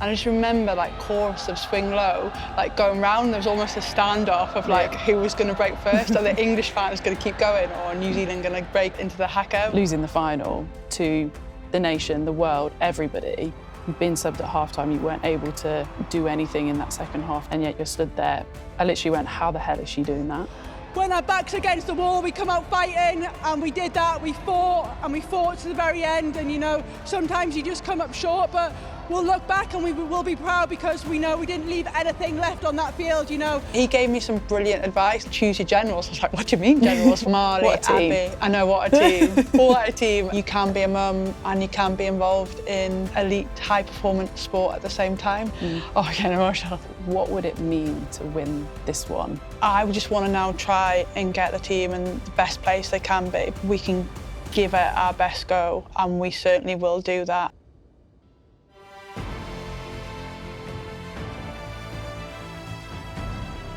And I just remember like chorus of Swing Low, like going round, there was almost a standoff of like who was going to break first. Are the English fans going to keep going, or New Zealand going to break into the haka? Losing the final to the nation, the world, everybody, you've been subbed at half-time, you weren't able to do anything in that second half, and yet you're stood there. I literally went, how the hell is she doing that? When our back's against the wall, we come out fighting, and we did that. We fought, and we fought to the very end. And you know, sometimes you just come up short, but we'll look back and we will be proud because we know we didn't leave anything left on that field, you know. He gave me some brilliant advice. Choose your generals. I was like, what do you mean generals? Marley, What a team. Abby. I know, what a team. All at a team. You can be a mum and you can be involved in elite high performance sport at the same time. Oh, I'm getting emotional. What would it mean to win this one? I would just want to now try and get the team in the best place they can be. We can give it our best go, and we certainly will do that.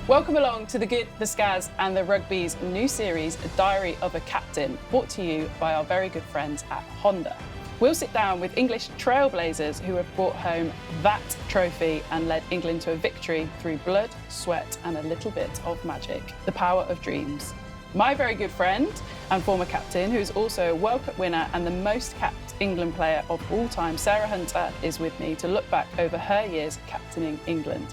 Welcome along to The Good, The Scaz and The Rugby's new series, Diary of a Captain, brought to you by our very good friends at Honda. We'll sit down with English trailblazers who have brought home that trophy and led England to a victory through blood, sweat and a little bit of magic. The power of dreams. My very good friend and former captain, who is also a World Cup winner and the most capped England player of all time, Sarah Hunter, is with me to look back over her years captaining England.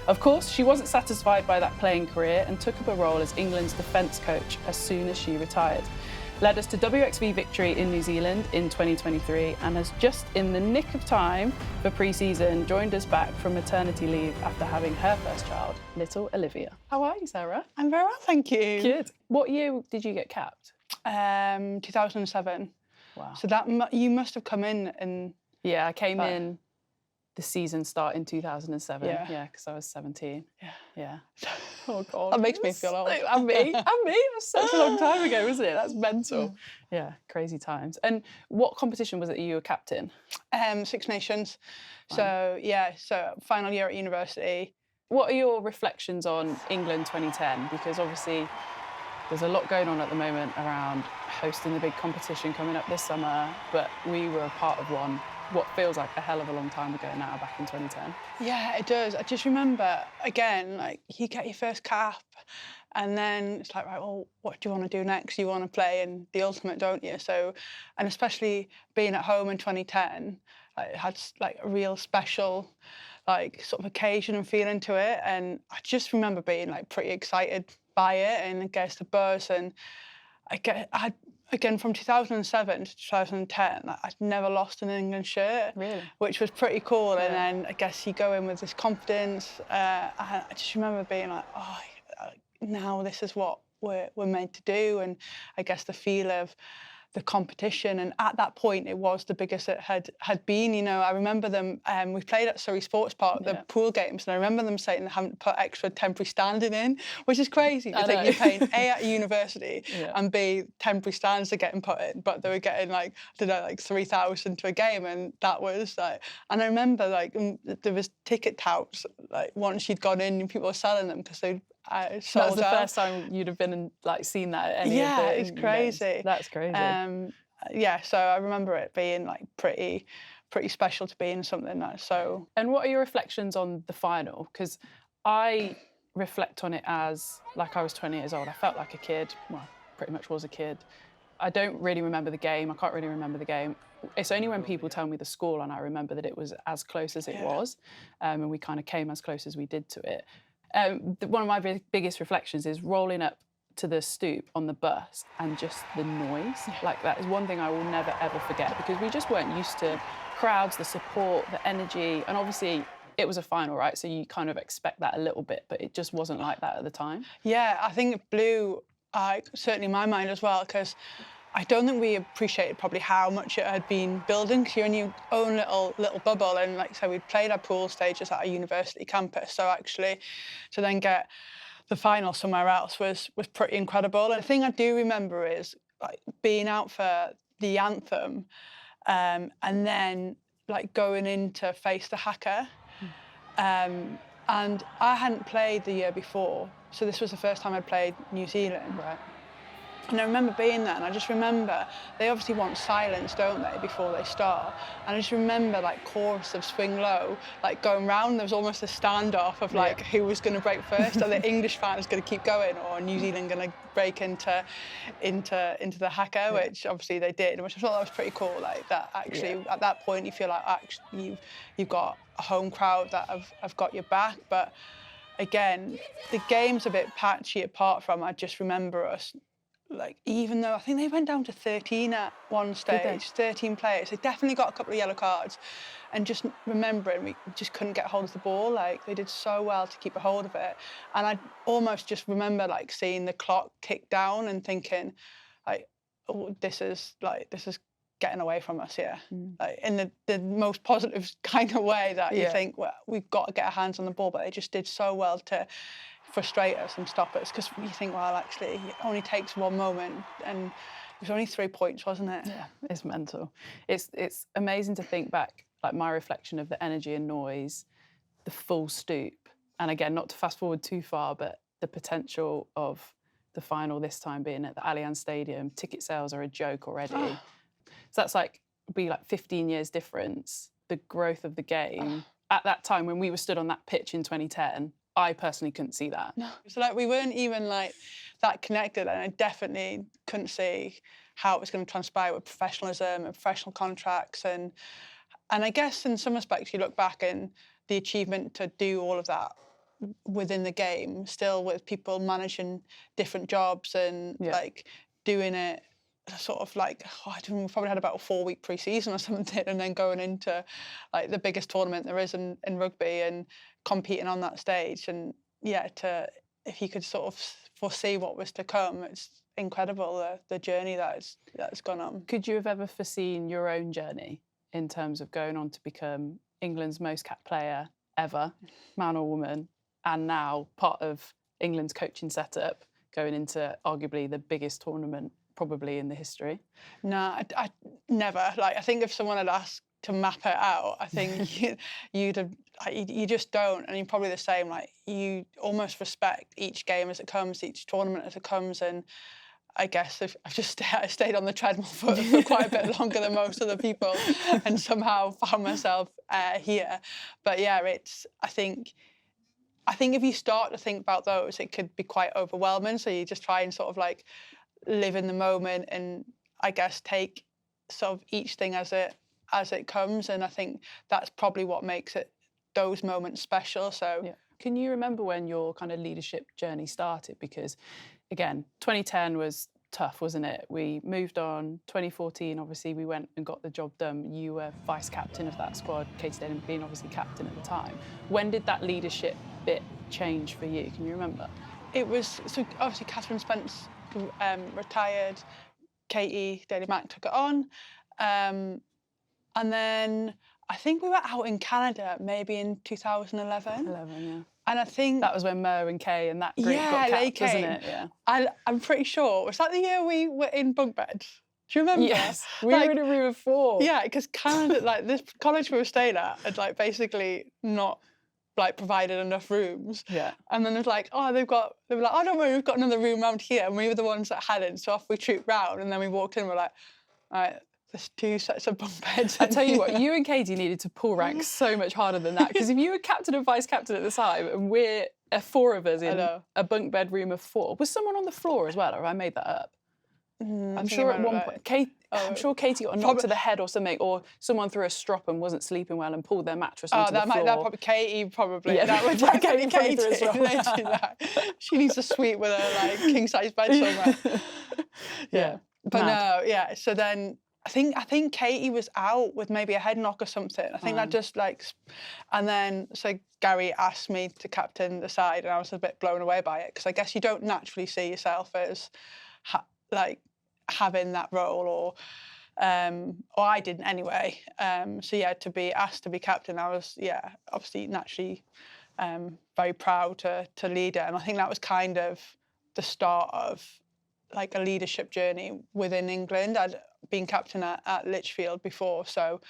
Of course, she wasn't satisfied by that playing career and took up a role as England's defence coach as soon as she retired. Led us to WXV victory in New Zealand in 2023 and has just in the nick of time for pre-season joined us back from maternity leave after having her first child, little Olivia. How are you, Sarah? I'm very well, thank you. Good. What year did you get capped? 2007. Wow. So that you must have come in and... Yeah, I came in the season start in 2007. Yeah, because I was 17. Yeah. Oh God, that makes me feel old. And me. It was such a long time ago, wasn't it? That's mental. Yeah, crazy times. And what competition was it you were captain? Six Nations. Wow. So yeah, so final year at university. What are your reflections on England 2010? Because obviously there's a lot going on at the moment around hosting the big competition coming up this summer, but we were a part of one. What feels like a hell of a long time ago now, back in 2010. Yeah, it does. I just remember, again, like you get your first cap and then it's like, right, well, what do you want to do next? You want to play in the ultimate, don't you? So, and especially being at home in 2010, it had like a real special like sort of occasion and feeling to it. And I just remember being like pretty excited by it and I guess the buzz. And again, from 2007 to 2010, I'd never lost an England shirt, really? Which which was pretty cool. Yeah. And then I guess you go in with this confidence. I just remember being like, oh, now this is what we're meant to do. And I guess the feel of the competition. And at that point, it was the biggest it had been. You know, I remember them, we played at Surrey Sports Park, the pool games, and I remember them saying they haven't put extra temporary standing in, which is crazy. I think you're paying A, at university, and B, temporary stands are getting put in, but they were getting like, I don't know, like 3,000 to a game, and that was like, and I remember like, there was ticket touts, like once you'd gone in and people were selling them because they'd that was the first time you'd have been and like seen that at any of the it's crazy. Games. That's crazy. Yeah, so I remember it being like pretty special to be in something like so. And what are your reflections on the final? Because I reflect on it as like I was 20 years old. I felt like a kid. Well, pretty much was a kid. I don't really remember the game. I can't really remember the game. It's only when people tell me the score and I remember that it was as close as it was, and we kind of came as close as we did to it. One of my biggest reflections is rolling up to the stoop on the bus and just the noise. Like that is one thing I will never ever forget because we just weren't used to crowds, the support, the energy, and obviously it was a final, right? So you kind of expect that a little bit, but it just wasn't like that at the time. Yeah, I think it blew certainly my mind as well because I don't think we appreciated probably how much it had been building because you're in your own little bubble, and like I said, we'd played our pool stages at our university campus, so actually to then get the final somewhere else was pretty incredible. And the thing I do remember is like being out for the anthem and then like going in to face the haka. And I hadn't played the year before, so this was the first time I'd played New Zealand. Right. And I remember being there, and I just remember they obviously want silence, don't they, before they start. And I just remember like chorus of Swing Low, like going round. There was almost a standoff of like who was going to break first. Are the English fans going to keep going, or New Zealand going to break into the haka, which obviously they did, which I thought that was pretty cool. Like that actually at that point you feel like actually you've got a home crowd that have got your back, but. Again, the game's a bit patchy apart from, I just remember us, like, even though I think they went down to 13 at one stage, 13 players, they definitely got a couple of yellow cards. And just remembering, we just couldn't get hold of the ball. Like, they did so well to keep a hold of it. And I almost just remember, like, seeing the clock tick down and thinking, like, oh, this is getting away from us here, like, in the most positive kind of way that you think, well, we've got to get our hands on the ball, but they just did so well to frustrate us and stop us, because you think, well, actually, it only takes one moment, and it was only 3 points, wasn't it? Yeah, it's mental. It's amazing to think back, like my reflection of the energy and noise, the full stoop, and again, not to fast forward too far, but the potential of the final this time being at the Allianz Stadium. Ticket sales are a joke already. So that's like, be like 15 years difference, the growth of the game. At that time, when we were stood on that pitch in 2010, I personally couldn't see that. No. So like we weren't even like that connected, and I definitely couldn't see how it was going to transpire with professionalism and professional contracts. And I guess in some respects you look back and the achievement to do all of that within the game, still with people managing different jobs and like doing it sort of like, I don't know, we probably had about a 4-week pre-season or something, and then going into like the biggest tournament there is in rugby and competing on that stage. And if you could sort of foresee what was to come, it's incredible, the journey that's gone on. Could you have ever foreseen your own journey in terms of going on to become England's most capped player ever, man or woman, and now part of England's coaching setup, going into arguably the biggest tournament probably in the history? No, I never. Like, I think if someone had asked to map it out, I think you'd have, you just don't. And you're probably the same. Like, you almost respect each game as it comes, each tournament as it comes. And I guess if I stayed on the treadmill for quite a bit longer than most other people, and somehow found myself here. But yeah, I think if you start to think about those, it could be quite overwhelming. So you just try and sort of like live in the moment, and I guess take sort of each thing as it comes. And I think that's probably what makes those moments special. So Can you remember when your kind of leadership journey started? Because again, 2010 was tough, wasn't it? We moved on. 2014, obviously, we went and got the job done. You were vice captain of that squad, Katie Daly being obviously captain at the time. When did that leadership bit change for you? Can you remember? It was, so obviously Catherine Spence retired, Katie Daly took it on, and then I think we were out in Canada maybe in 2011. And I think that was when Mo and Kay and that group got capped, wasn't it? Yeah. I'm pretty sure. Was that the year we were in bunk beds? Do you remember? Yes, we were in a room of 4. Yeah, because Canada, like this college we were staying at, had like basically not like provided enough rooms. Yeah. And then it was like, they were like, oh, don't worry, we've got another room around here. And we were the ones that hadn't. So off we trooped round, and then we walked in and we're like, all right, there's 2 sets of bunk beds. I tell you what, you and Katie needed to pull rank so much harder than that, because if you were captain and vice captain at the time, and we're 4 of us in a bunk bed room of 4, was someone on the floor as well, or have I made that up? I'm sure at one point, I'm sure Katie got a knock to the head or something, or someone threw a strop and wasn't sleeping well and pulled their mattress onto the floor. That probably Katie probably. Yeah, that would Katie threw a strop. She needs a suite with a like king size bed somewhere. Yeah. But no, yeah. So then I think Katie was out with maybe a head knock or something. I think that just like, and then so Gary asked me to captain the side, and I was a bit blown away by it, because I guess you don't naturally see yourself as like having that role, or I didn't anyway. So yeah, to be asked to be captain, I was obviously naturally very proud to lead it, and I think that was kind of the start of like a leadership journey within England. I'd been captain at Lichfield before, so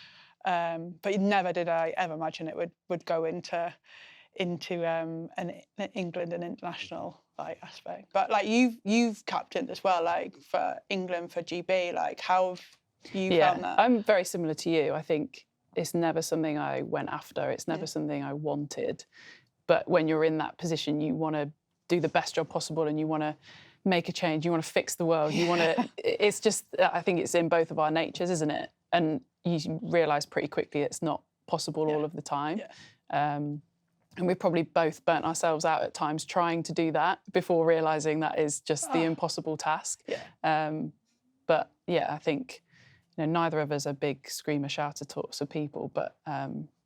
but never did I ever imagine it would go into into an England and international like aspect. But like you've captained as well, like for England for GB. Like how have you found that? I'm very similar to you. I think it's never something I went after. It's never something I wanted. But when you're in that position, you want to do the best job possible, and you want to make a change. You want to fix the world. You want to. It's just. I think it's in both of our natures, isn't it? And you realise pretty quickly it's not possible all of the time. And we've probably both burnt ourselves out at times trying to do that before realising that is just the impossible task. But yeah, I think neither of us are big screamer shouter sorts of people, but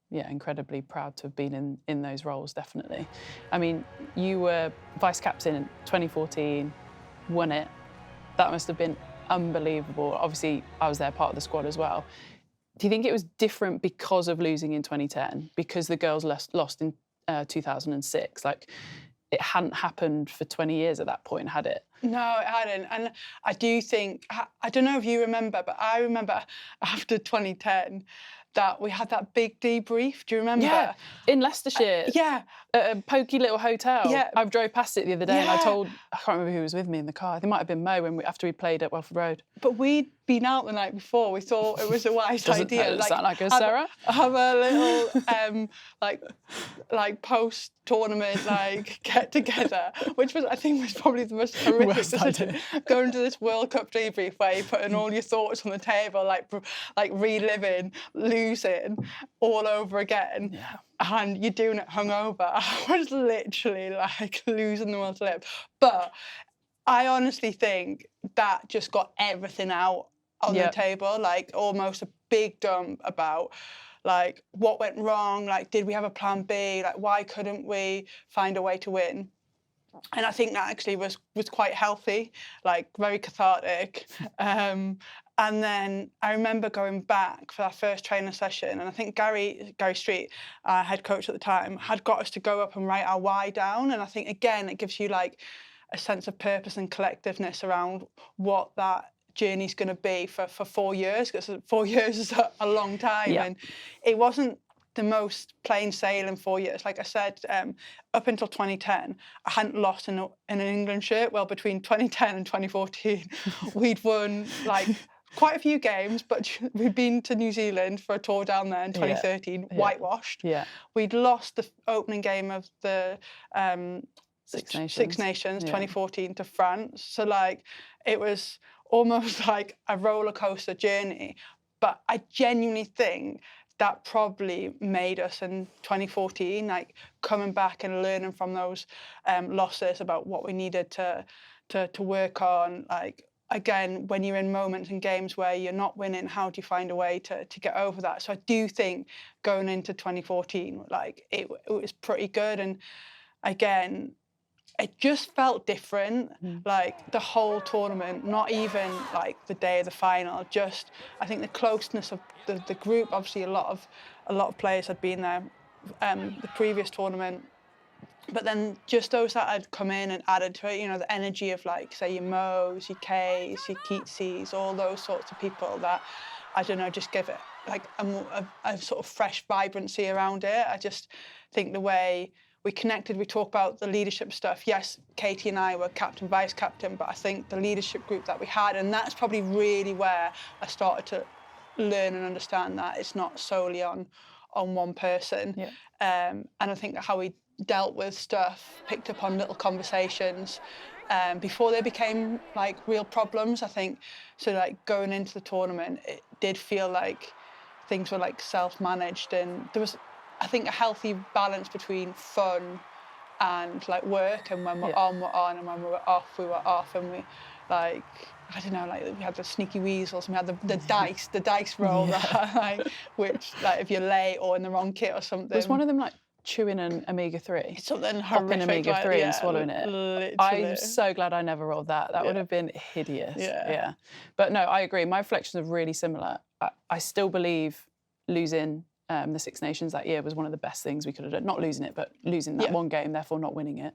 incredibly proud to have been in those roles, definitely. I mean, you were vice captain in 2014, won it. That must have been unbelievable. Obviously, I was there, part of the squad as well. Do you think it was different because of losing in 2010, because the girls lost in 2006? Like, it hadn't happened for 20 years at that point, had it? No, it hadn't. And I do think, I don't know if you remember, but I remember after 2010 that we had that big debrief. Do you remember? Yeah, in Leicestershire. At a pokey little hotel. Yeah. I drove past it the other day and I can't remember who was with me in the car. I think it might have been Mo after we played at Welford Road. But we'd been out the night before. We thought it was a wise idea. Doesn't sound like us, Sarah. Have a little like post-tournament get together, which was, I think, was probably the most horrific decision. Going to this World Cup debrief where you're putting all your thoughts on the table, like reliving, losing all over again. And you're doing it hungover. I was literally like losing the will to live. But I honestly think that just got everything out on the table, like almost a big dump about like what went wrong, like did we have a plan B, like why couldn't we find a way to win? And I think that actually was quite healthy, like very cathartic. And then I remember going back for our first training session, and I think Gary Street, our head coach at the time, had got us to go up and write our why down. And I think, again, it gives you like a sense of purpose and collectiveness around what that journey's going to be for 4 years, because 4 years is a long time. And it wasn't the most plain sailing 4 years. Like I said, up until 2010, I hadn't lost in an England shirt. Well, between 2010 and 2014, we'd won like quite a few games, but we'd been to New Zealand for a tour down there in 2013, whitewashed. We'd lost the opening game of the Six Nations 2014 to France. So like it was almost like a roller coaster journey. But I genuinely think that probably made us in 2014, like coming back and learning from those losses about what we needed to work on. Like, again, when you're in moments and games where you're not winning, how do you find a way to get over that? So I do think going into 2014, like it was pretty good. And again, it just felt different, like the whole tournament, not even like the day of the final, just I think the closeness of the group. Obviously a lot of players had been there the previous tournament, but then just those that had come in and added to it, the energy of like, say, your Mo's, your K's, your Keatsy's, all those sorts of people that, I don't know, just give it like a sort of fresh vibrancy around it. I just think the way we connected, we talk about the leadership stuff. Yes, Katie and I were captain, vice captain, but I think the leadership group that we had, and that's probably really where I started to learn and understand that it's not solely on one person. And I think that how we dealt with stuff, picked up on little conversations before they became like real problems. I think so. Like going into the tournament, it did feel like things were like self-managed, and there was, I think, a healthy balance between fun and like work. And when we're on, and when we were off, and we like, I don't know, like we had the sneaky weasels, and we had the dice roll, that, like, which like if you're late or in the wrong kit or something. Was one of them like chewing an omega-3? Something horrific. Popping omega-3 like, and swallowing it. Literally. I'm so glad I never rolled that. That would have been hideous. But no, I agree. My reflections are really similar. I still believe losing the Six Nations that year was one of the best things we could have done. Not losing it, but losing that one game, therefore not winning it.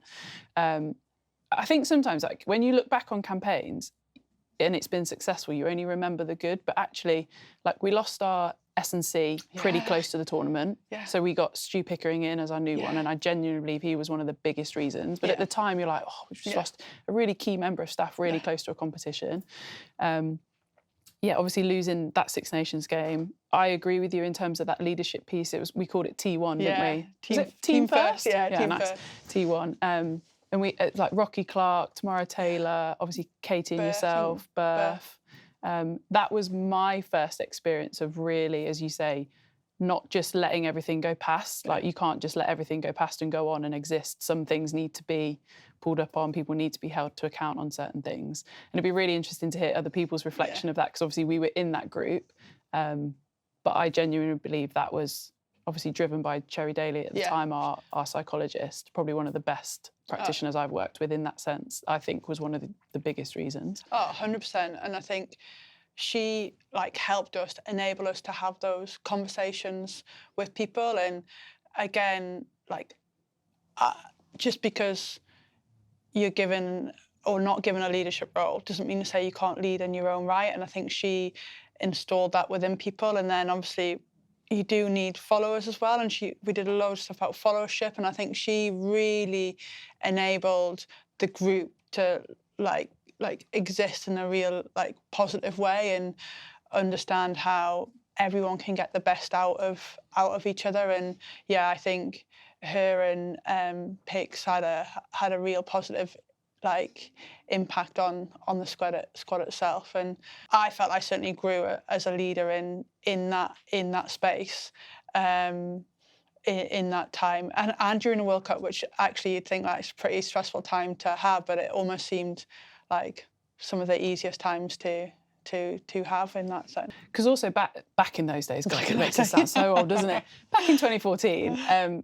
I think sometimes, like when you look back on campaigns and it's been successful, you only remember the good. But actually, like we lost our S&C pretty close to the tournament. Yeah. So we got Stu Pickering in as our new one, and I genuinely believe he was one of the biggest reasons. But at the time, you're like, oh, we've just lost a really key member of staff really close to a competition. Obviously losing that Six Nations game. I agree with you in terms of that leadership piece. We called it T1, didn't we? Was it team first? Yeah, team nice. first. T1. And we like Rocky Clark, Tamara Taylor, obviously Katie and yourself, Berth. That was my first experience of really, as you say, not just letting everything go past. Like, you can't just let everything go past and go on and exist. Some things need to be pulled up on. People need to be held to account on certain things. And it'd be really interesting to hear other people's reflection of that, because obviously we were in that group. But I genuinely believe that was obviously driven by Cherry Daly at the time, our psychologist, probably one of the best practitioners I've worked with in that sense, I think was one of the biggest reasons. Oh, 100%. And I think she helped us, enable us to have those conversations with people. And again, just because you're given or not given a leadership role doesn't mean to say you can't lead in your own right. And I think she installed that within people. And then obviously you do need followers as well. And we did a lot of stuff about followership. And I think she really enabled the group to exist in a real positive way and understand how everyone can get the best out of each other. And I think her and Pix had a real positive impact on the squad itself. And I felt I certainly grew as a leader in that space in that time and during the World Cup, which actually you'd think it's a pretty stressful time to have, but it almost seemed like some of the easiest times to have in that sense. Because also back in those days, God, it makes us sound so old, doesn't it? Back in 2014,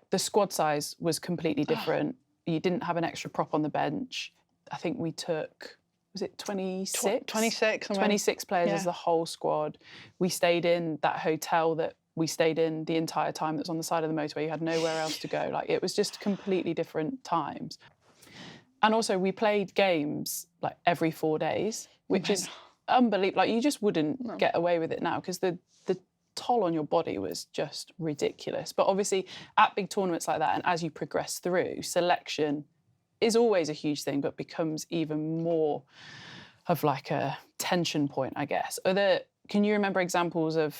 the squad size was completely different. You didn't have an extra prop on the bench. I think we took, was it 26? 26 players as the whole squad. We stayed in that hotel that we stayed in the entire time that's on the side of the motorway. You had nowhere else to go. It was just completely different times. And also we played games every 4 days, which is unbelievable. You just wouldn't get away with it now, because the toll on your body was just ridiculous. But obviously at big tournaments like that, and as you progress through, selection is always a huge thing, but becomes even more of a tension point, I guess. Can you remember examples of,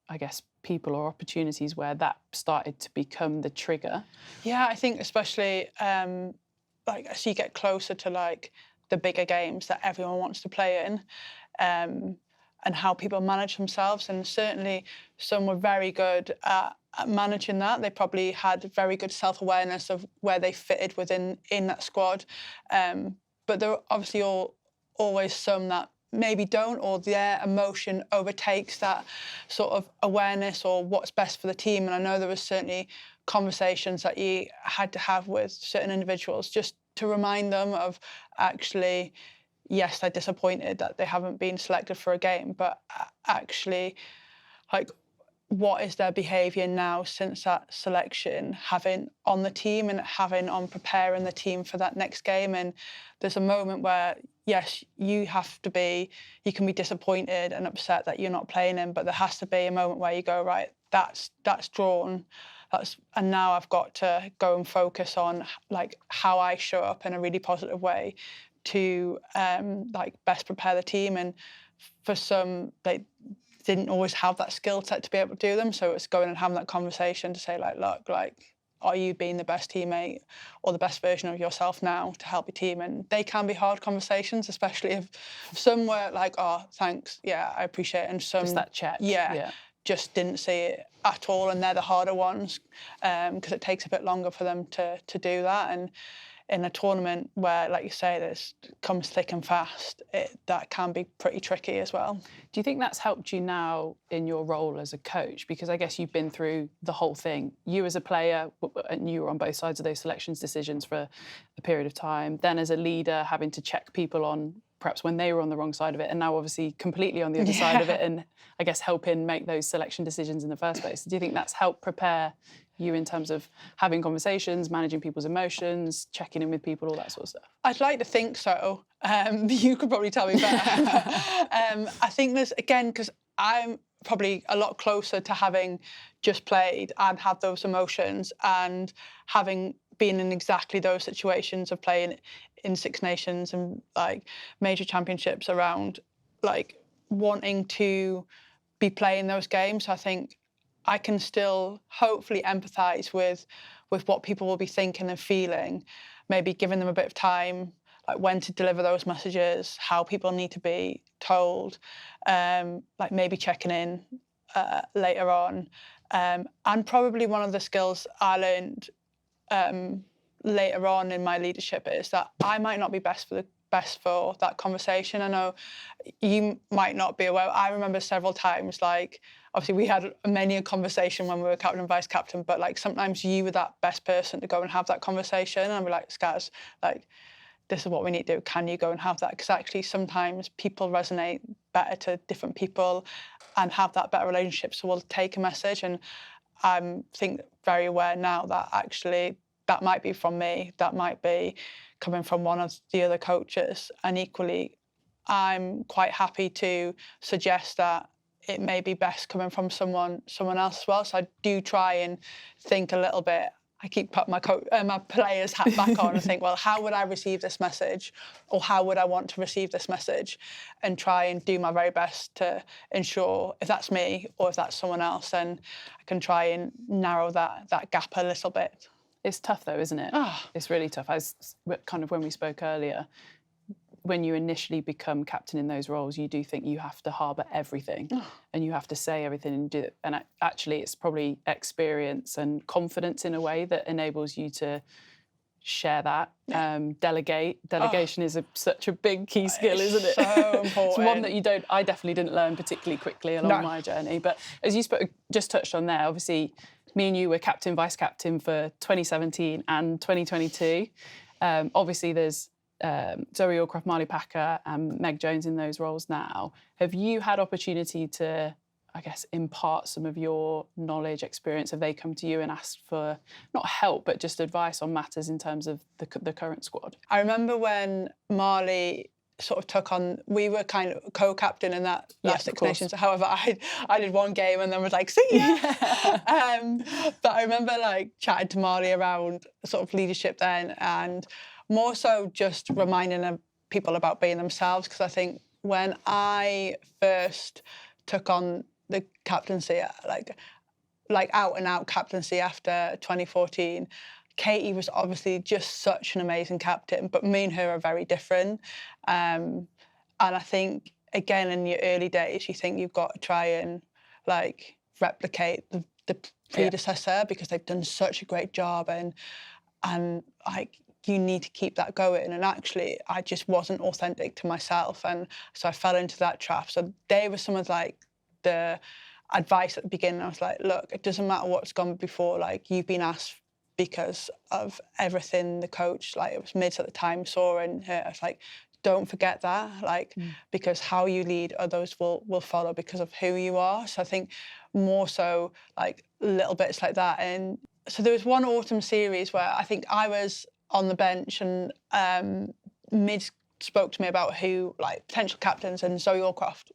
I guess, people or opportunities where that started to become the trigger? Yeah, I think especially as you get closer to the bigger games that everyone wants to play in, and how people manage themselves. And certainly some were very good at managing that. They probably had very good self-awareness of where they fitted in that squad. But there are obviously always some that maybe don't, or their emotion overtakes that sort of awareness or what's best for the team. And I know there was certainly conversations that you had to have with certain individuals just to remind them of actually, yes, they're disappointed that they haven't been selected for a game, but actually, what is their behaviour now since that selection, having on the team and having on preparing the team for that next game. And there's a moment where, yes, you can be disappointed and upset that you're not playing in, but there has to be a moment where you go, right, that's drawn. And now I've got to go and focus on how I show up in a really positive way to best prepare the team. And for some, they didn't always have that skill set to be able to do them. So it's going and having that conversation to say look, are you being the best teammate or the best version of yourself now to help your team? And they can be hard conversations, especially if some were oh, thanks, yeah, I appreciate it. And some just that check. Just didn't see it at all, and they're the harder ones because it takes a bit longer for them to do that. And in a tournament where, like you say, this comes thick and fast, that can be pretty tricky as well. Do you think that's helped you now in your role as a coach? Because I guess you've been through the whole thing. You as a player, and you were on both sides of those selections decisions for a period of time. Then as a leader, having to check people on perhaps when they were on the wrong side of it, and now obviously completely on the other side of it, and I guess helping make those selection decisions in the first place. Do you think that's helped prepare you in terms of having conversations, managing people's emotions, checking in with people, all that sort of stuff? I'd like to think so. You could probably tell me better. I think there's, again, because I'm probably a lot closer to having just played and had those emotions, and having been in exactly those situations of playing in Six Nations and like major championships around, like wanting to be playing those games. So I think I can still hopefully empathise with what people will be thinking and feeling, maybe giving them a bit of time, like when to deliver those messages, how people need to be told, like maybe checking in later on. And probably one of the skills I learned later on in my leadership is that I might not be best for that conversation. I know you might not be aware. I remember several times, like, obviously we had many a conversation when we were captain and vice captain, but like sometimes you were that best person to go and have that conversation, and I'd be like, Scaz, like, this is what we need to do. Can you go and have that? Because actually sometimes people resonate better to different people and have that better relationship. So we'll take a message, and I think very aware now that actually that might be from me, that might be coming from one of the other coaches. And equally, I'm quite happy to suggest that it may be best coming from someone else as well. So I do try and think a little bit. I keep putting my player's hat back on and think, well, how would I receive this message, or how would I want to receive this message, and try and do my very best to ensure if that's me or if that's someone else, then I can try and narrow that gap a little bit. It's tough though, isn't it? It's really tough. As kind of when we spoke earlier, when you initially become captain in those roles, you do think you have to harbour everything and you have to say everything and do it. And actually, it's probably experience and confidence in a way that enables you to share that. Delegation is such a big key skill, isn't it? So important. It's one that I definitely didn't learn particularly quickly along my journey. But as you just touched on there, obviously, me and you were captain, vice captain for 2017 and 2022. Obviously, there's Zoe Allcroft, Marley Packer and Meg Jones in those roles now. Have you had opportunity to, I guess, impart some of your knowledge, experience? Have they come to you and asked for, not help, but just advice on matters in terms of the current squad? I remember when Marley sort of took on, we were kind of co-captain in that Six Nations. However, I did one game and then was like, see ya. But I remember like chatting to Marley around sort of leadership then, and more so just reminding people about being themselves. Because I think when I first took on the captaincy, like out and out captaincy after 2014, Katie was obviously just such an amazing captain, but me and her are very different. And I think, again, in your early days, you think you've got to try and like replicate the predecessor because they've done such a great job, and like you need to keep that going. And actually, I just wasn't authentic to myself, and so I fell into that trap. So they were some of like the advice at the beginning. I was like, look, it doesn't matter what's gone before. Like, you've been asked because of everything the coach, like it was Mids at the time, saw in her. I was like, don't forget that, like, because how you lead, others will follow because of who you are. So I think more so like little bits like that. And so there was one autumn series where I think I was on the bench, and Mids spoke to me about who like potential captains, and Zoe Allcroft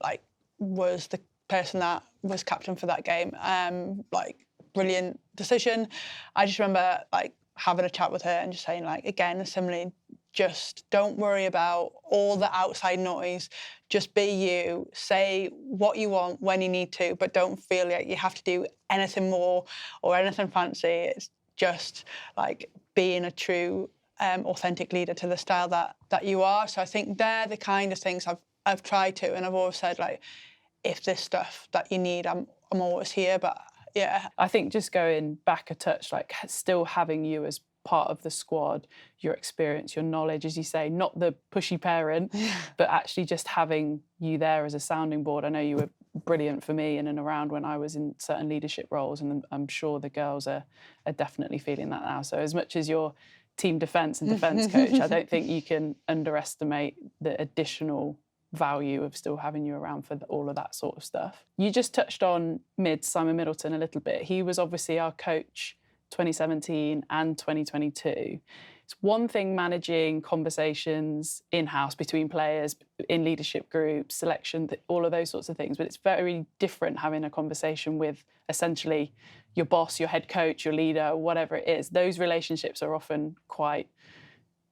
like was the person that was captain for that game. Like, brilliant decision. I just remember like having a chat with her and just saying, like, again, similarly, just don't worry about all the outside noise. Just be you. Say what you want when you need to, but don't feel like you have to do anything more or anything fancy. It's just like being a true authentic leader to the style that you are. So I think they're the kind of things I've tried to, and I've always said, like, if there's stuff that you need, I'm always here. But yeah, I think just going back a touch, like still having you as part of the squad, your experience, your knowledge, as you say, not the pushy parent, but actually just having you there as a sounding board. I know you were brilliant for me in and around when I was in certain leadership roles, and I'm sure the girls are definitely feeling that now. So as much as your team defence and defence coach, I don't think you can underestimate the additional value of still having you around for all of that sort of stuff. You just touched on Simon Middleton a little bit. He was obviously our coach 2017 and 2022. it's one thing managing conversations in-house between players, in leadership groups, selection, all of those sorts of things, but it's very different having a conversation with essentially your boss, your head coach, your leader, whatever it is. Those relationships are often quite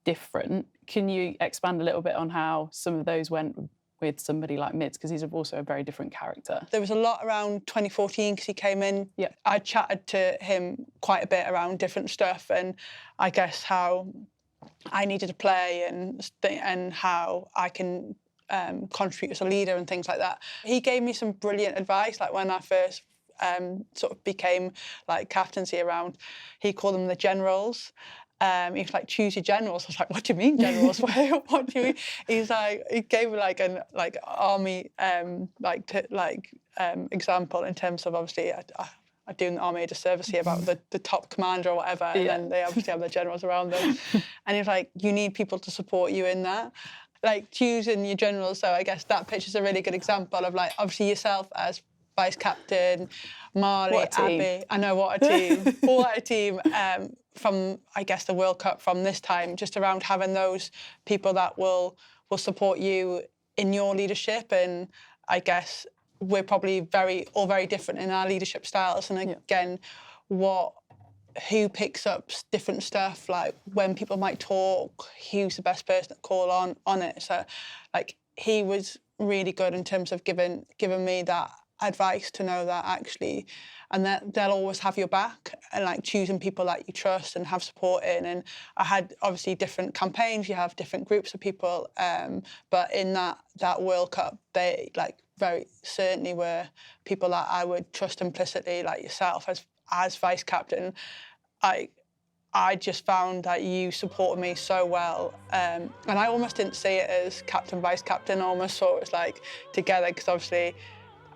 different. Can you expand a little bit on how some of those went with somebody like Mids, because he's also a very different character? There was a lot around 2014 because he came in. Yeah. I chatted to him quite a bit around different stuff, and I guess how I needed to play and how I can contribute as a leader and things like that. He gave me some brilliant advice, like when I first sort of became like captaincy around, he called them the generals. He was like, choose your generals. I was like, what do you mean generals? What do you mean? He's like, he gave me like an army example in terms of, obviously I do in the army a disservice here about the top commander or whatever, and then they obviously have their generals around them. And he was like, you need people to support you in that. Like choosing your generals. So I guess that picture's a really good example of like, obviously yourself as vice captain, Marley, Abby. I know, what a team. What a team. From, I guess, the World Cup from this time, just around having those people that will support you in your leadership. And I guess we're probably all very different in our leadership styles. And again, who picks up different stuff, like when people might talk, who's the best person to call on it. So like he was really good in terms of giving me that advice to know that actually, and that they'll always have your back, and like choosing people that you trust and have support in. And I had obviously different campaigns, you have different groups of people, but in that World Cup, they like very certainly were people that I would trust implicitly, like yourself as vice captain. I just found that you supported me so well, and I almost didn't see it as captain, vice captain. I almost saw it as like together, because obviously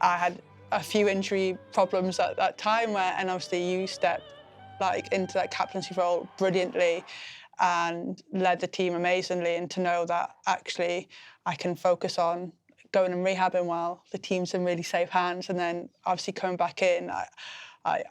I had a few injury problems at that time, and obviously you stepped like into that captaincy role brilliantly and led the team amazingly. And to know that actually I can focus on going and rehabbing while the team's in really safe hands, and then obviously coming back in, I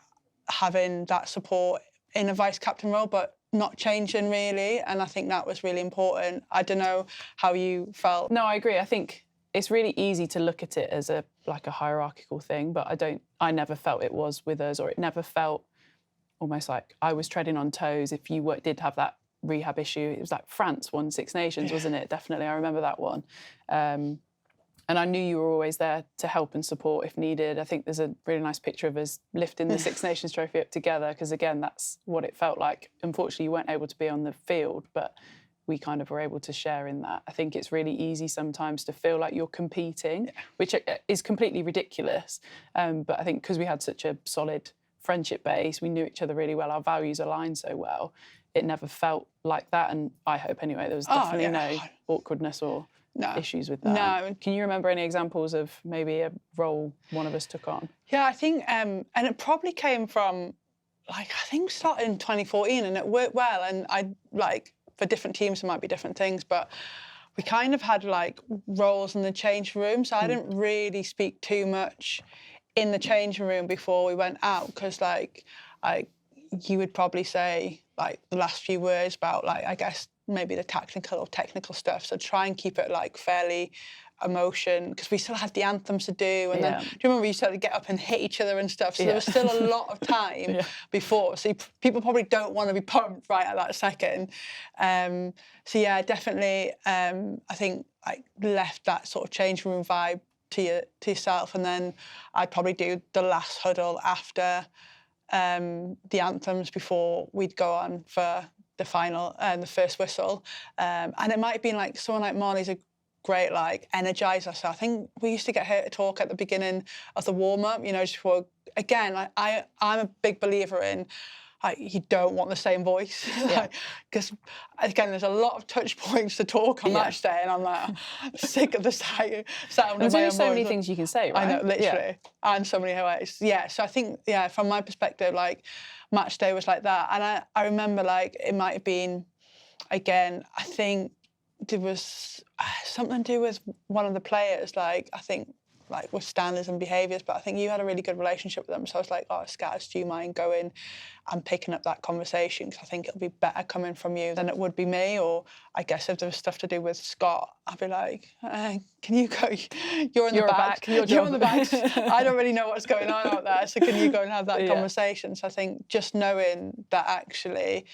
having that support in a vice captain role, but not changing really. And I think that was really important. I don't know how you felt. No, I agree. I think it's really easy to look at it as a hierarchical thing, but I never felt it was with us, or it never felt almost like I was treading on toes. If you did have that rehab issue, it was like France won Six Nations, wasn't it? Definitely, I remember that one. And I knew you were always there to help and support if needed. I think there's a really nice picture of us lifting the Six Nations trophy up together, because again, that's what it felt like. Unfortunately, you weren't able to be on the field, but we kind of were able to share in that. I think it's really easy sometimes to feel like you're competing, which is completely ridiculous. But I think because we had such a solid friendship base, we knew each other really well, our values aligned so well, it never felt like that. And I hope anyway, there was definitely no awkwardness or issues with that. No. Can you remember any examples of maybe a role one of us took on? Yeah, I think, and it probably came from, like, I think started in 2014, and it worked well. And for different teams, it might be different things, but we kind of had like roles in the changing room. So I didn't really speak too much in the changing room before we went out, because you would probably say like the last few words about like, I guess, maybe the tactical or technical stuff. So try and keep it like fairly emotion, because we still had the anthems to do, and then do you remember we used to get up and hit each other and stuff, so there was still a lot of time before, so people probably don't want to be pumped right at that second. So yeah, definitely I think I left that sort of changing room vibe to yourself, and then I'd probably do the last huddle after the anthems before we'd go on for the final and the first whistle, and it might have been like someone like Marley's a great like energizer. So I think we used to get her to talk at the beginning of the warm-up, just before. Again, I'm a big believer in you don't want the same voice, because again, there's a lot of touch points to talk on match day, and I'm like sick of the sound. There's only so many things you can say, right? I know, literally, and so many ways. Yeah, so I think from my perspective, like match day was like that, and I remember like it might have been, again, I think there was something to do with one of the players, like I think like with standards and behaviours, but I think you had a really good relationship with them. So I was like, oh, Scaz, do you mind going and picking up that conversation? Because I think it'll be better coming from you than it would be me. Or I guess if there was stuff to do with Scott, I'd be like, can you go? You're in the back. You're in the back. I don't really know what's going on out there. So can you go and have that conversation? So I think just knowing that actually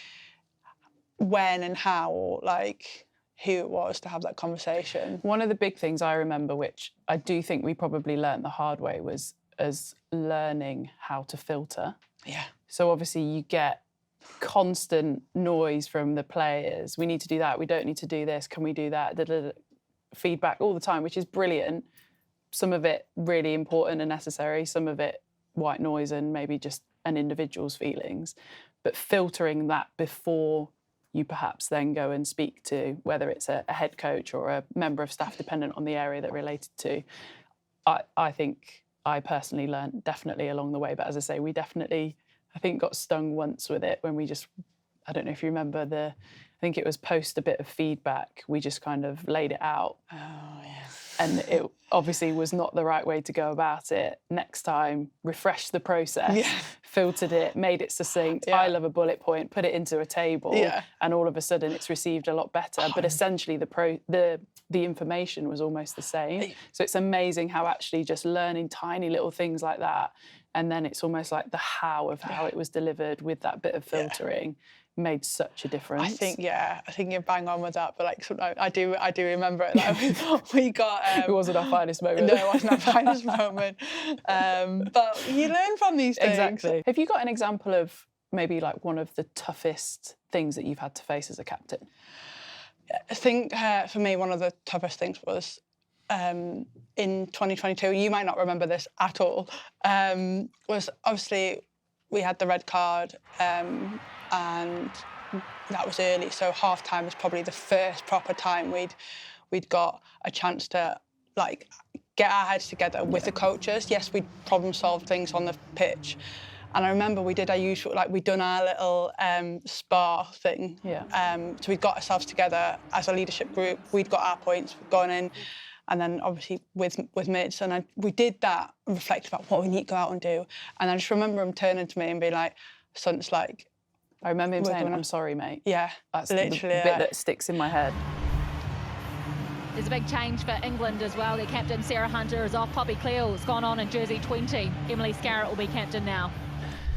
when and how, or like who it was to have that conversation. One of the big things I remember, which I do think we probably learnt the hard way, was as learning how to filter. Yeah. So obviously you get constant noise from the players. We need to do that. We don't need to do this. Can we do that? Feedback all the time, which is brilliant. Some of it really important and necessary. Some of it white noise and maybe just an individual's feelings. But filtering that before you perhaps then go and speak to, whether it's a head coach or a member of staff, dependent on the area that related to. I think I personally learned definitely along the way, but as I say, we definitely, I think, got stung once with it when we just, I don't know if you remember I think it was post a bit of feedback, we just kind of laid it out. Oh, yeah. And it obviously was not the right way to go about it. Next time, refreshed the process, filtered it, made it succinct. Yeah. I love a bullet point, put it into a table, and all of a sudden it's received a lot better. But essentially the information was almost the same. So it's amazing how actually just learning tiny little things like that, and then it's almost like the how of how it was delivered with that bit of filtering. Made such a difference. I think you're bang on with that. But like, sometimes I do remember it. Like, we got. It wasn't our finest moment. No, it wasn't our finest moment. But you learn from these things. Exactly. Have you got an example of maybe like one of the toughest things that you've had to face as a captain? I think for me, one of the toughest things was in 2022. You might not remember this at all. Was obviously we had the red card. And that was early, so half time was probably the first proper time we'd got a chance to like get our heads together with the coaches. Yes, we'd problem solved things on the pitch, and I remember we did our usual, like we'd done our little spar thing. So we got ourselves together as a leadership group. We'd got our points, we'd gone in, and then obviously with mids, and we did that and reflected about what we need to go out and do. And I just remember him turning to me and being like, "Sunts, like." I remember him saying, "I'm sorry, mate." Yeah, that's literally the bit that sticks in my head. There's a big change for England as well. Their captain, Sarah Hunter, is off. Poppy Cleall's gone on in jersey 20. Emily Scarratt will be captain now.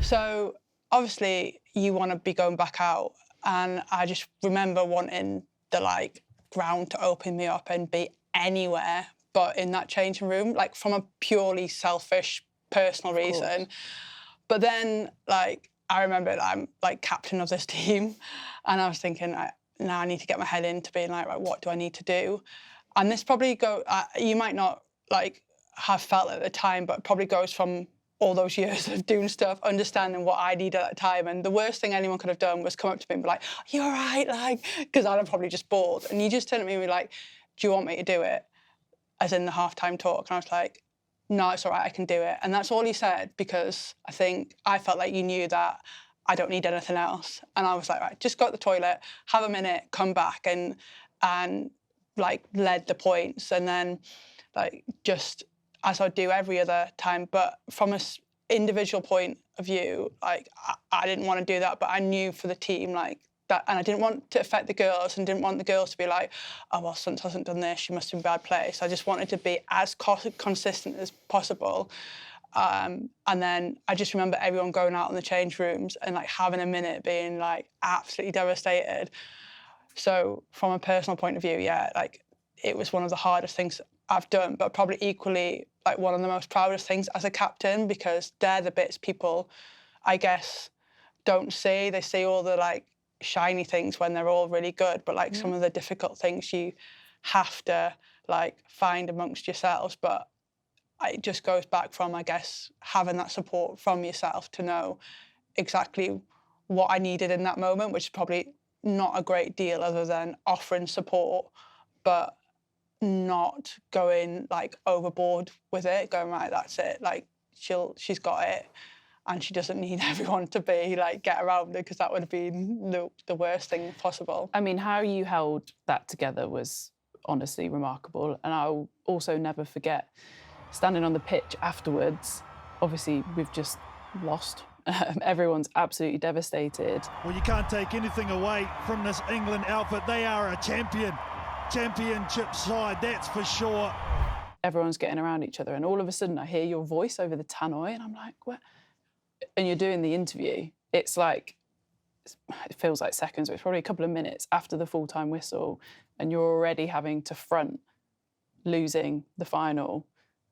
So, obviously, you want to be going back out. And I just remember wanting the, like, ground to open me up and be anywhere but in that changing room, like, from a purely selfish, personal reason. But then, like, I remember I'm like captain of this team, and I was thinking, now I need to get my head into being like, right, what do I need to do? And this probably you might not like have felt at the time, but it probably goes from all those years of doing stuff, understanding what I needed at the time. And the worst thing anyone could have done was come up to me and be like, "You're all right," like, because I'd have probably just bored. And you just turned at me and be like, "Do you want me to do it?" As in the halftime talk, and I was like, "No, it's all right, I can do it." And that's all he said, because I think I felt like you knew that I don't need anything else. And I was like, right, just go to the toilet, have a minute, come back, and like led the points. And then like just as I do every other time, but from an individual point of view, like I didn't want to do that, but I knew for the team, like, that, and I didn't want to affect the girls and didn't want the girls to be like, "Oh, well, Sunts hasn't done this, she must be in a bad place." I just wanted to be as consistent as possible. And then I just remember everyone going out in the change rooms and like having a minute being like absolutely devastated. So from a personal point of view, yeah, like it was one of the hardest things I've done, but probably equally like one of the most proudest things as a captain, because they're the bits people, I guess, don't see. They see all the like shiny things when they're all really good, but like some of the difficult things you have to like find amongst yourselves. But it just goes back from, I guess, having that support from yourself to know exactly what I needed in that moment, which is probably not a great deal other than offering support, but not going like overboard with it, going, right, that's it, like she's got it. And she doesn't need everyone to be like get around her, because that would have been the worst thing possible. I mean, how you held that together was honestly remarkable. And I'll also never forget standing on the pitch afterwards, obviously we've just lost. Everyone's absolutely devastated. Well, you can't take anything away from this England outfit. They are a championship side, that's for sure. Everyone's getting around each other, and all of a sudden I hear your voice over the tannoy, and I'm like, what? And you're doing the interview. It's like, it feels like seconds, but it's probably a couple of minutes after the full-time whistle, and you're already having to front losing the final,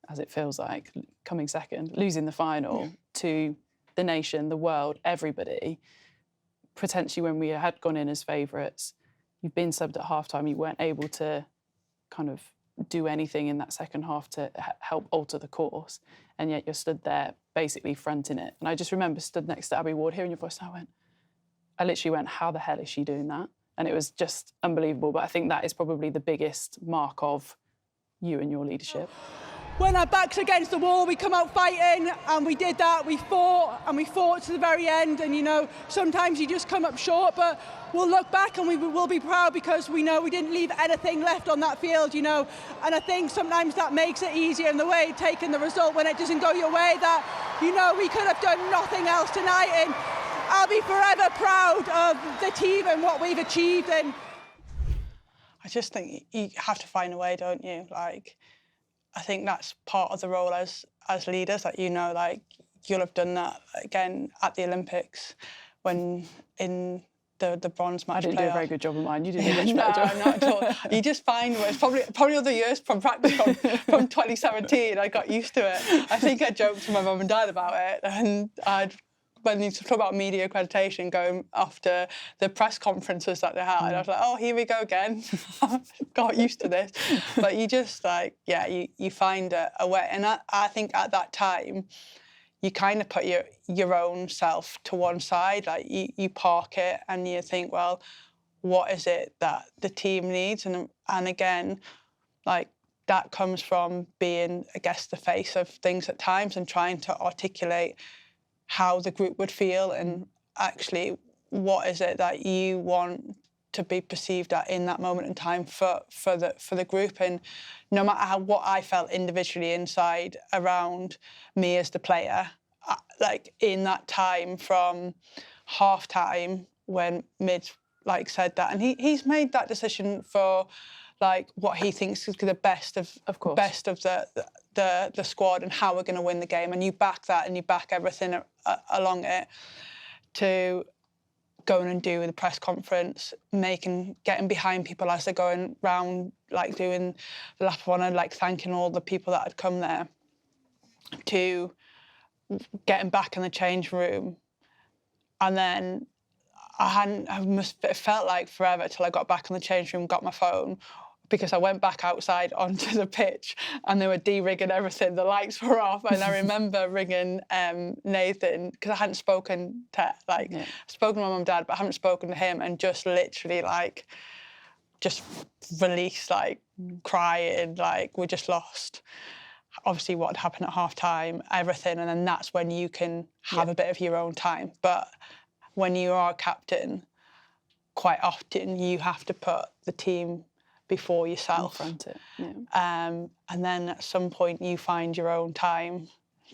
as it feels like, coming second, losing the final to the nation, the world, everybody. Potentially when we had gone in as favourites, you've been subbed at half-time, you weren't able to kind of do anything in that second half to help alter the course, and yet you're stood there basically fronting it. And I just remember stood next to Abby Ward, hearing your voice, and I literally went, how the hell is she doing that? And it was just unbelievable. But I think that is probably the biggest mark of you and your leadership. When our back's against the wall, we come out fighting, and we did that. We fought to the very end, and, you know, sometimes you just come up short, but we'll look back and we will be proud because we know we didn't leave anything left on that field, you know, and I think sometimes that makes it easier in the way, taking the result when it doesn't go your way, that, you know, we could have done nothing else tonight, and I'll be forever proud of the team and what we've achieved. And I just think you have to find a way, don't you? Like, I think that's part of the role as leaders, that, you know, like, you'll have done that again at the Olympics when in the bronze match. I didn't do a very good job of mine. You did a much No, better job. not at all. You just find it's probably other years from practice from 2017. I got used to it. I think I joked to my mum and dad about it, and when you talk about media accreditation, going after the press conferences that they had, I was like, oh, here we go again. Got used to this. But you just, like, yeah, you find a way. And I think at that time, you kind of put your own self to one side. Like, you park it and you think, well, what is it that the team needs? And again, like, that comes from being, I guess, the face of things at times and trying to articulate how the group would feel, and actually what is it that you want to be perceived at in that moment in time for the group. And no matter what I felt individually inside around me as the player, like, in that time from half-time when Mid, like, said that, and he's made that decision for, like, what he thinks is the best of the squad and how we're going to win the game, and you back that and you back everything along it, to going and do the press conference, getting behind people as they're going round, like, doing the lap of honour, like, thanking all the people that had come there, to getting back in the change room. And then it felt like forever till I got back in the change room, got my phone, because I went back outside onto the pitch and they were de-rigging everything. The lights were off, and I remember ringing Nathan, because I hadn't spoken to, spoken to my mum and dad, but I hadn't spoken to him, and just literally, like, just released, like, crying, like, we just lost. Obviously what had happened at half-time, everything, and then that's when you can have a bit of your own time. But when you are a captain, quite often you have to put the team before yourself. Confront it, yeah. And then at some point you find your own time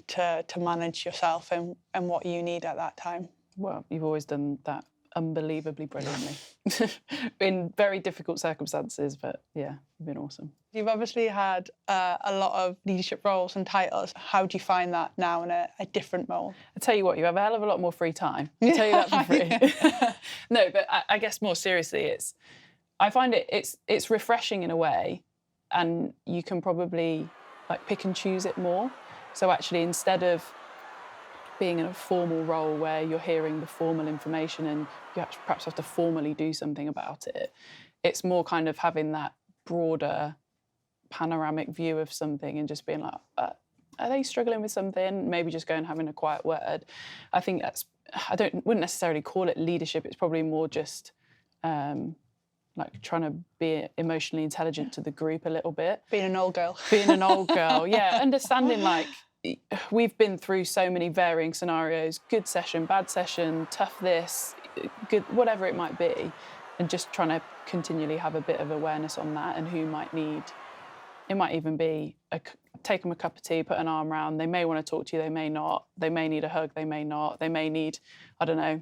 to manage yourself and what you need at that time. Well, You've always done that unbelievably brilliantly in very difficult circumstances, but yeah, you've been awesome. You've obviously had a lot of leadership roles and titles. How do you find that now in a different role? I tell you what, you have a hell of a lot more free time. I'll tell you that for free. No, but I guess more seriously, I find it's refreshing in a way, and you can probably, like, pick and choose it more. So actually, instead of being in a formal role where you're hearing the formal information and you perhaps have to formally do something about it, it's more kind of having that broader panoramic view of something and just being like, are they struggling with something? Maybe just go and having a quiet word. I think wouldn't necessarily call it leadership. It's probably more just like trying to be emotionally intelligent to the group a little bit. Being an old girl. Being an old girl, yeah. Understanding, like, we've been through so many varying scenarios, good session, bad session, tough this, good, whatever it might be, and just trying to continually have a bit of awareness on that and who might need. It might even be take them a cup of tea, put an arm around. They may want to talk to you, they may not. They may need a hug, they may not. They may need, I don't know,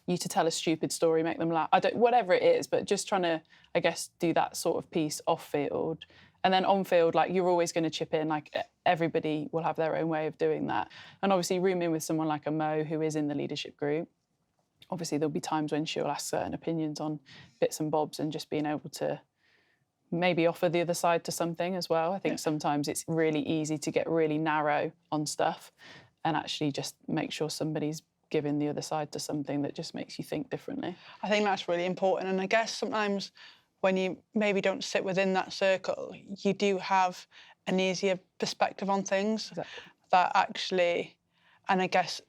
you to tell a stupid story, make them laugh. Whatever it is, but just trying to, I guess, do that sort of piece off field. And then on field, like, you're always going to chip in. Like, everybody will have their own way of doing that. And obviously, rooming with someone like a Mo, who is in the leadership group, obviously there'll be times when she'll ask certain opinions on bits and bobs, and just being able to maybe offer the other side to something as well. I think sometimes it's really easy to get really narrow on stuff, and actually just make sure somebody's giving the other side to something that just makes you think differently. I think that's really important. And I guess sometimes when you maybe don't sit within that circle, you do have an easier perspective on things. Exactly. That actually, and I guess,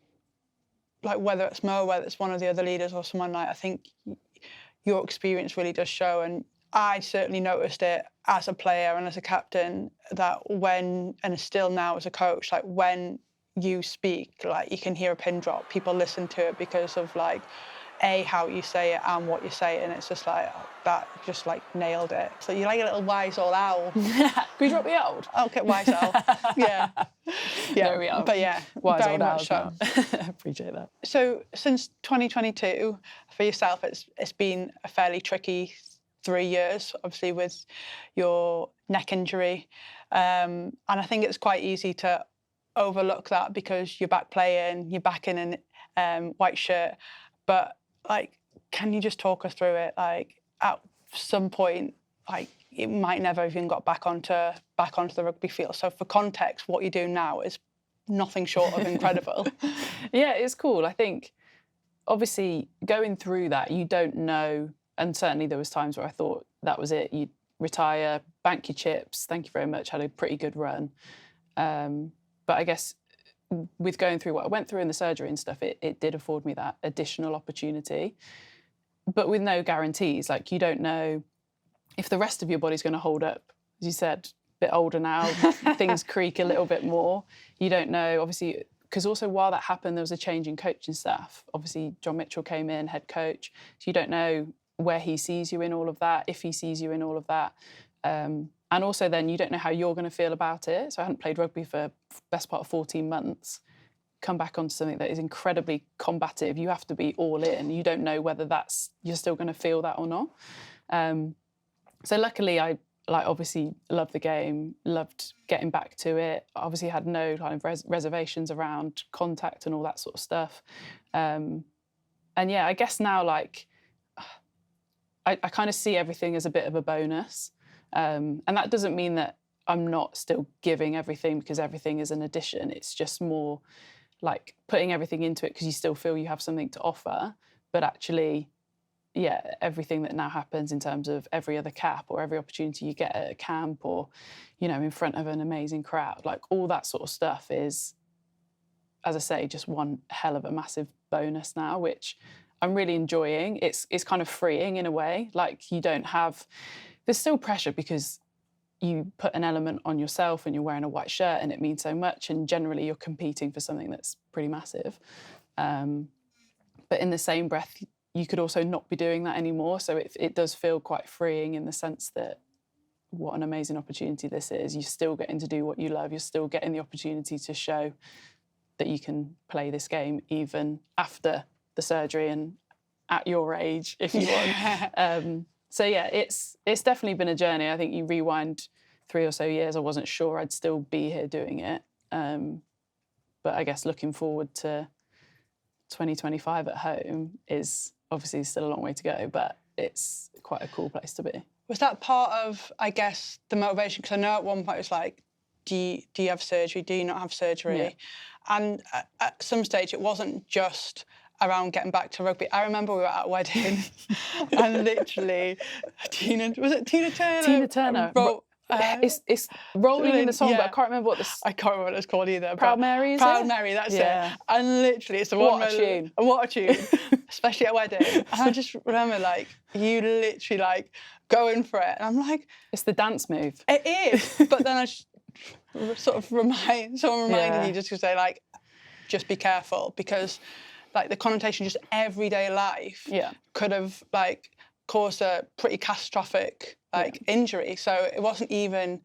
like, whether it's Mo, whether it's one of the other leaders or someone, like, I think your experience really does show. And I certainly noticed it as a player and as a captain, that when, and still now as a coach, like, when you speak, like, you can hear a pin drop. People listen to it because of, like, how you say it and what you say, and it's just like, that just, like, nailed it. So you're like a little wise old owl. Can we drop the old? Okay, wise owl. Yeah. There we are. But yeah, wise very old much owls. so. Appreciate that. So since 2022, for yourself, it's been a fairly tricky 3 years, obviously, with your neck injury. And I think it's quite easy to overlook that because you're back playing, you're back in a white shirt. But, like, can you just talk us through it? Like, at some point, like, it might never even got back onto the rugby field. So for context, what you do now is nothing short of incredible. Yeah, it's cool. I think, obviously, going through that, you don't know, and certainly there was times where I thought that was it. You'd retire, bank your chips, thank you very much, had a pretty good run. But I guess with going through what I went through in the surgery and stuff, it did afford me that additional opportunity. But with no guarantees, like, you don't know if the rest of your body's going to hold up. As you said, a bit older now, things creak a little bit more. You don't know, obviously, because also while that happened, there was a change in coaching staff. Obviously, John Mitchell came in, head coach. So you don't know where he sees you in all of that, if he sees you in all of that. And also then you don't know how you're going to feel about it. So I hadn't played rugby for best part of 14 months. Come back onto something that is incredibly combative. You have to be all in. You don't know whether you're still going to feel that or not. So luckily I obviously loved the game, loved getting back to it. Obviously had no kind of reservations around contact and all that sort of stuff. And yeah, I guess now, like, I kind of see everything as a bit of a bonus. And that doesn't mean that I'm not still giving everything, because everything is an addition. It's just more like putting everything into it because you still feel you have something to offer. But actually, yeah, everything that now happens in terms of every other cap or every opportunity you get at a camp or, you know, in front of an amazing crowd, like, all that sort of stuff is, as I say, just one hell of a massive bonus now, which I'm really enjoying. It's kind of freeing in a way. Like, you don't have... There's still pressure because you put an element on yourself and you're wearing a white shirt and it means so much, and generally you're competing for something that's pretty massive. But in the same breath, you could also not be doing that anymore. So it does feel quite freeing in the sense that what an amazing opportunity this is. You're still getting to do what you love. You're still getting the opportunity to show that you can play this game even after the surgery and at your age, if you want. So yeah, it's definitely been a journey. I think you rewind 3 or so years, I wasn't sure I'd still be here doing it. But I guess looking forward to 2025 at home is obviously still a long way to go, but it's quite a cool place to be. Was that part of, I guess, the motivation? Because I know at one point it was like, do you have surgery? Do you not have surgery? Yeah. And at some stage it wasn't just around getting back to rugby. I remember we were at a wedding and literally Tina Turner? Tina Turner. It's rolling in the song, but I can't remember I can't remember what it's called either. Proud Mary, is Proud Mary, that's it. And literally, it's the one. What a tune. What a tune. Especially at a wedding. And I just remember, like, you literally, like, going for it. And I'm like... It's the dance move. It is. But then I sort of someone reminded you just to say, like, just be careful, because... like, the connotation, just everyday life could have, like, caused a pretty catastrophic, like, injury. So it wasn't even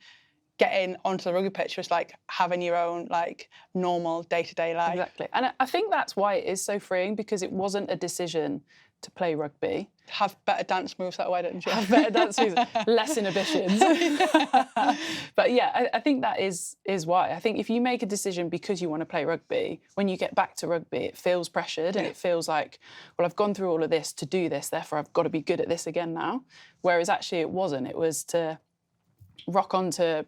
getting onto the rugby pitch was like having your own like normal day-to-day life. Exactly. And I think that's why it is so freeing, because it wasn't a decision to play rugby. Have better dance moves that way, didn't you? Have better dance moves, less inhibitions. But yeah, I think that is why. I think if you make a decision because you want to play rugby, when you get back to rugby, it feels pressured and it feels like, well, I've gone through all of this to do this, therefore I've got to be good at this again now. Whereas actually it wasn't. It was to rock on to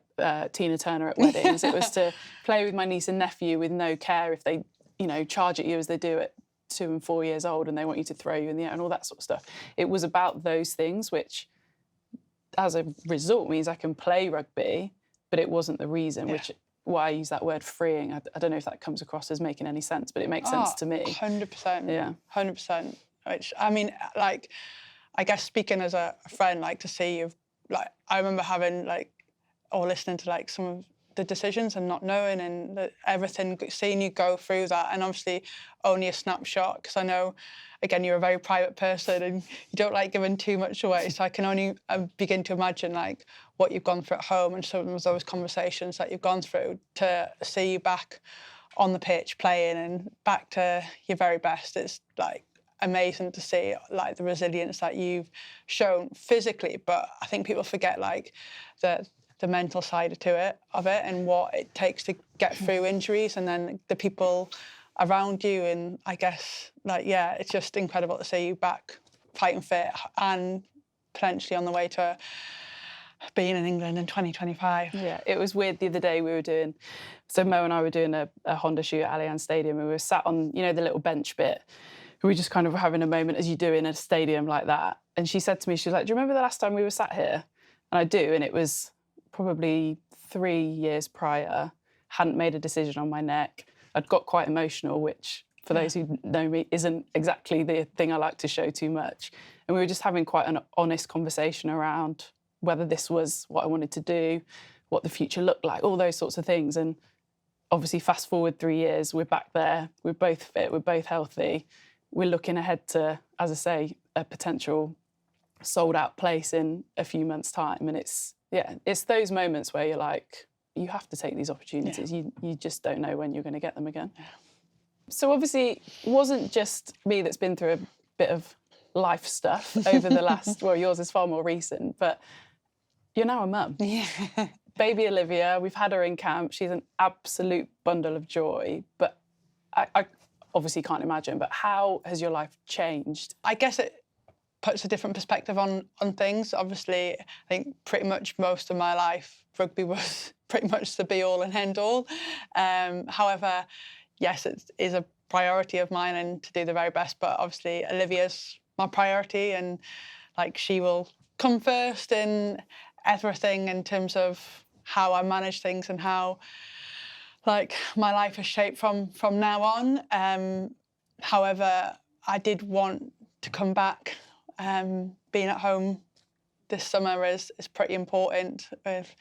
Tina Turner at weddings. It was to play with my niece and nephew with no care if they, charge at you as they do at 2 and 4 years old and they want you to throw you in the air and all that sort of stuff. It was about those things, which as a result means I can play rugby, but it wasn't the reason, which why I use that word freeing. I don't know if that comes across as making any sense, but it makes sense to me. 100%. Yeah. 100%. Which, I mean, like, I guess speaking as a friend, like, to see you, like, I remember having, like, or listening to, like, some of the decisions and not knowing and everything, seeing you go through that, and obviously only a snapshot, because I know, again, you're a very private person and you don't like giving too much away, so I can only begin to imagine like what you've gone through at home and some of those conversations that you've gone through to see you back on the pitch playing and back to your very best. It's like amazing to see like the resilience that you've shown physically, but I think people forget like the mental side of it and what it takes to get through injuries, and then the people around you. And I guess, like, yeah, it's just incredible to see you back fighting fit and potentially on the way to being in England in 2025. Yeah, it was weird the other day Mo and I were doing a Honda shoot at Allianz Stadium, and we were sat on, the little bench bit. We were just kind of having a moment as you do in a stadium like that. And she said to me, she was like, do you remember the last time we were sat here? And I do, and it was probably 3 years prior, hadn't made a decision on my neck. I'd got quite emotional, which, for those who know me, isn't exactly the thing I like to show too much. And we were just having quite an honest conversation around whether this was what I wanted to do, what the future looked like, all those sorts of things. And obviously, fast forward 3 years, we're back there, we're both fit, we're both healthy. We're looking ahead to, as I say, a potential sold-out place in a few months' time. And it's those moments where you're like, you have to take these opportunities. Yeah. You just don't know when you're going to get them again. Yeah. So obviously, it wasn't just me that's been through a bit of life stuff over the last, well, yours is far more recent, but you're now a mum. Yeah. Baby Olivia, we've had her in camp. She's an absolute bundle of joy. But I obviously can't imagine, but how has your life changed? I guess it puts a different perspective on things. Obviously, I think pretty much most of my life, rugby was pretty much the be-all and end-all. However, yes, it is a priority of mine and to do the very best, but obviously Olivia's my priority, and like she will come first in everything in terms of how I manage things and how like my life is shaped from now on. However, I did want to come back. Being at home this summer is pretty important with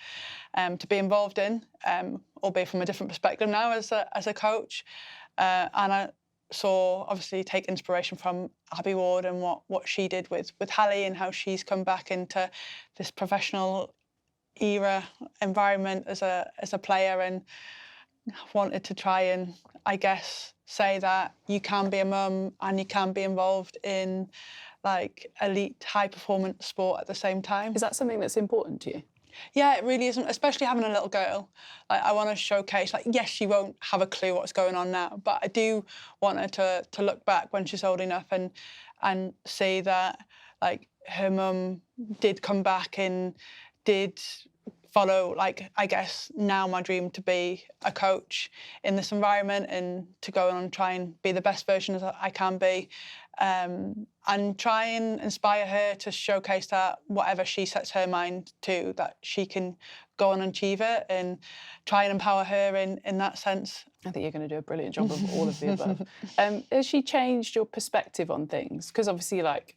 to be involved in, albeit from a different perspective now as a coach. And I saw obviously take inspiration from Abby Ward and what she did with Hallie and how she's come back into this professional era environment as a player, and wanted to try and, I guess, say that you can be a mum and you can be involved in like elite high performance sport at the same time. Is that something that's important to you? Yeah, it really isn't, especially having a little girl. Like, I want to showcase, like, yes, she won't have a clue what's going on now, but I do want her to look back when she's old enough and see that, like, her mum did come back and did follow, like, I guess now my dream to be a coach in this environment and to go on and try and be the best version as I can be, and try and inspire her to showcase that whatever she sets her mind to, that she can go on and achieve it, and try and empower her in that sense. I think you're going to do a brilliant job of all of the above. Has she changed your perspective on things? Because obviously, like,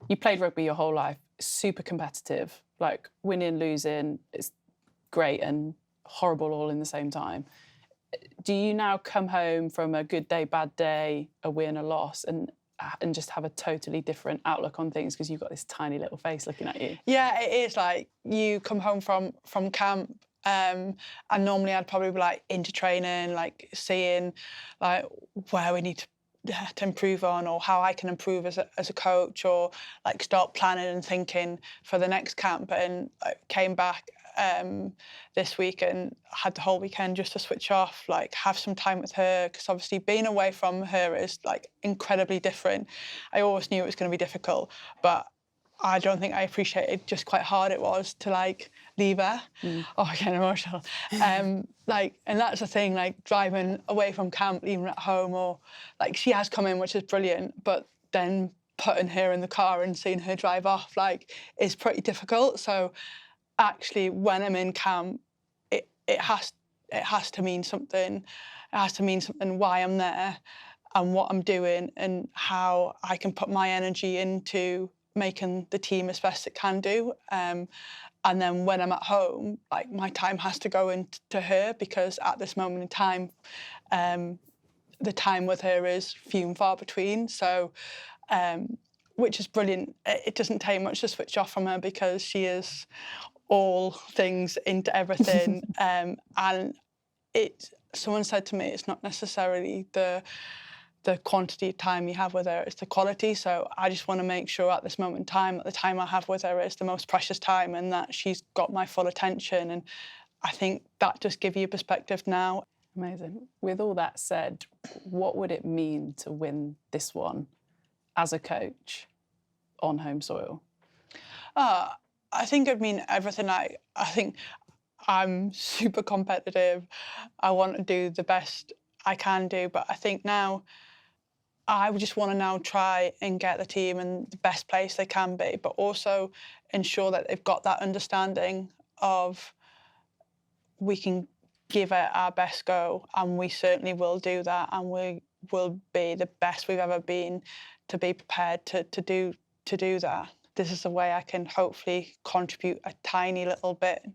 you played rugby your whole life, super competitive, like winning, losing, it's great and horrible all in the same time. Do you now come home from a good day, bad day, a win, a loss, and just have a totally different outlook on things because you've got this tiny little face looking at you? Yeah, it is. Like, you come home from camp And normally I'd probably be like into training, like seeing like where we need to improve on, or how I can improve as a coach, or like start planning and thinking for the next camp. And I came back this week and had the whole weekend just to switch off, like have some time with her, because obviously being away from her is like incredibly different. I always knew it was going to be difficult, but I don't think I appreciated just quite hard it was to like leave her. Oh, I'm getting emotional. Like, and that's the thing, like driving away from camp, leaving at home, or like she has come in, which is brilliant, but then putting her in the car and seeing her drive off, like, is pretty difficult. So actually, when I'm in camp, it has to mean something. It has to mean something why I'm there and what I'm doing and how I can put my energy into making the team as best it can do. And then when I'm at home, like my time has to go into her, because at this moment in time, the time with her is few and far between. So, which is brilliant. It doesn't take much to switch off from her, because she is all things into everything. And someone said to me, it's not necessarily the quantity of time you have with her, it's the quality. So I just want to make sure at this moment in time that the time I have with her is the most precious time, and that she's got my full attention. And I think that just gives you a perspective now. Amazing. With all that said, what would it mean to win this one as a coach on home soil? I think it'd mean everything. I think I'm super competitive. I want to do the best I can do, but I think now I just want to now try and get the team in the best place they can be, but also ensure that they've got that understanding of we can give it our best go, and we certainly will do that, and we will be the best we've ever been to be prepared to do that. This is the way I can hopefully contribute a tiny little bit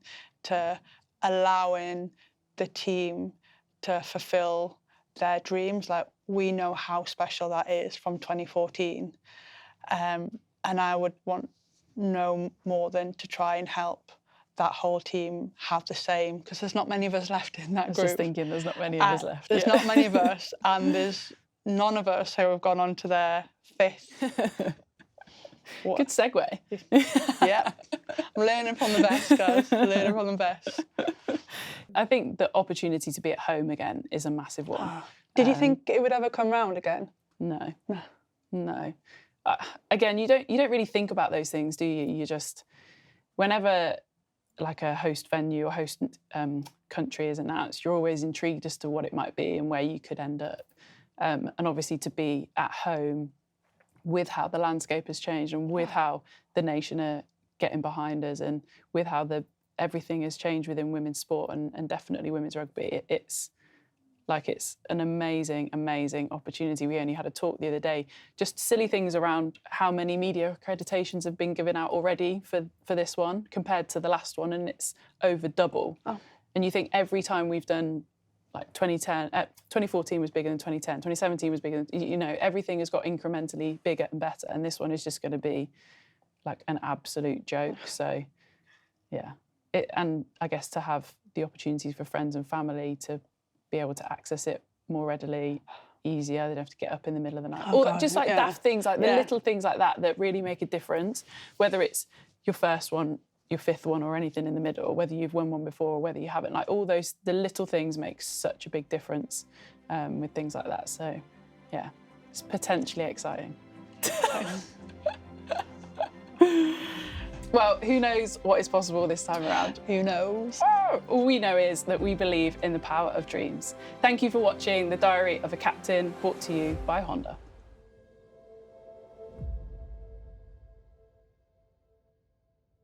to allowing the team to fulfill their dreams. Like, we know how special that is from 2014. And I would want no more than to try and help that whole team have the same, because there's not many of us left in that group. I was just thinking there's not many of us left. There's not many of us, and there's none of us who have gone on to their 5th. Good segue. Yeah, I'm learning from the best, guys. Learning from the best. I think the opportunity to be at home again is a massive one. Did you think it would ever come round again? No. Again, you don't really think about those things, do you? You just, whenever like a host venue or host country is announced, you're always intrigued as to what it might be and where you could end up. And obviously to be at home with how the landscape has changed, and with how the nation are getting behind us, and with how everything has changed within women's sport and definitely women's rugby, it's an amazing, amazing opportunity. We only had a talk the other day, just silly things around how many media accreditations have been given out already for this one compared to the last one, and it's over double. Oh. And you think every time we've done, like 2014 was bigger than 2010, 2017 was bigger than, everything has got incrementally bigger and better, and this one is just going to be like an absolute joke. So, yeah. And I guess to have the opportunities for friends and family to be able to access it more readily, easier. They don't have to get up in the middle of the night. Daft things, like the little things like that really make a difference, whether it's your first one, your 5th one, or anything in the middle, whether you've won one before or whether you haven't. Like, all the little things make such a big difference with things like that. So, yeah, it's potentially exciting. Well, who knows what is possible this time around? Who knows? All we know is that we believe in the power of dreams. Thank you for watching The Diary of a Captain, brought to you by Honda.